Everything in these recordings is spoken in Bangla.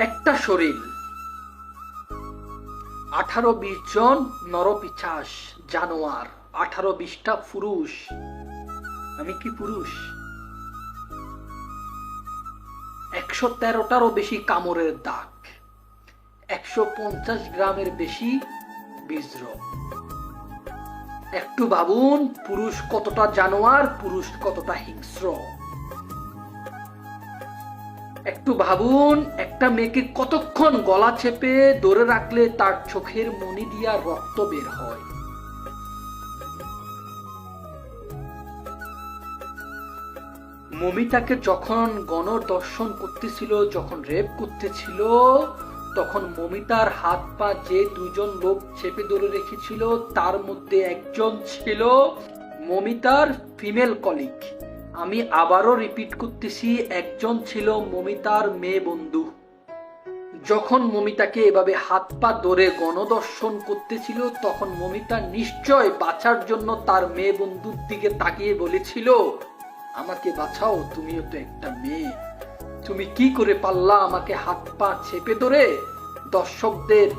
একটা শরীর, 18-20 জন নরপিশাচ জানোয়ার, 18-20টা পুরুষ। আমি কি পুরুষ? 113টারও বেশি কামড়ের দাগ, 150 গ্রামের বেশি বীর্য। একটু ভাবুন, পুরুষ কতটা জানোয়ার, পুরুষ কতটা হিংস্র। একটু ভাবুন, একটা মেয়েকে কতক্ষণ গলা চেপে ধরে রাখলে তার চোখের মনি দিয়া রক্ত বের হয়। মমিতাকে যখন গণধর্ষণ করতেছিল, যখন রেপ করতেছিল, তখন মমিতার হাত পা যে দুজন লোক চেপে ধরে রেখেছিল, তার মধ্যে একজন ছিল মমিতার ফিমেল কলিগ। আমি আবারও রিপিট করতেছি, একজন ছিল মমিতার মেয়ে বন্ধু। যখন মমিতাকে এভাবে হাত পা ধরে গণধর্ষণ করতেছিল, তখন মমিতা নিশ্চয় বাঁচার জন্য তার মেয়ে বন্ধুর দিকে তাকিয়ে বলেছিল, আমাকে বাঁচাও, তুমিও তো একটা মেয়ে, তুমি কি করে পারলা আমাকে হাত পা চেপে ধরে দর্শকদের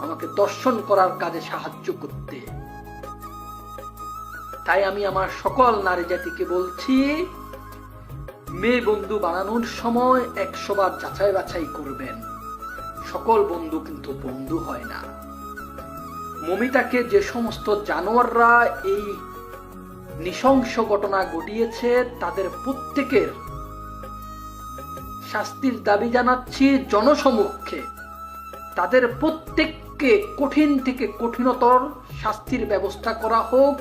আমাকে দর্শন করার কাজে সাহায্য করতে। তাই আমি আমার সকল নারী জাতিকে বলছি, মেয়ে বন্ধু বানানোর সময় 100 বার যাচাই বাছাই করবেন। সকল বন্ধু কিন্তু বন্ধু হয় না। মমিতাকে যে সমস্ত জানোয়াররা এই নৃশংস ঘটনা ঘটিয়েছে, তাদের প্রত্যেকের শাস্তির দাবি জানাচ্ছি জনসমক্ষে। তাদের প্রত্যেককে কঠিন থেকে কঠিনতর শাস্তির ব্যবস্থা করা হোক,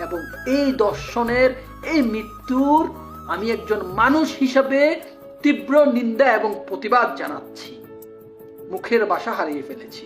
এবং এই দর্শনের, এই মৃত্যুর আমি একজন মানুষ হিসাবে তীব্র নিন্দা এবং প্রতিবাদ জানাচ্ছি। মুখের ভাষা হারিয়ে ফেলেছি।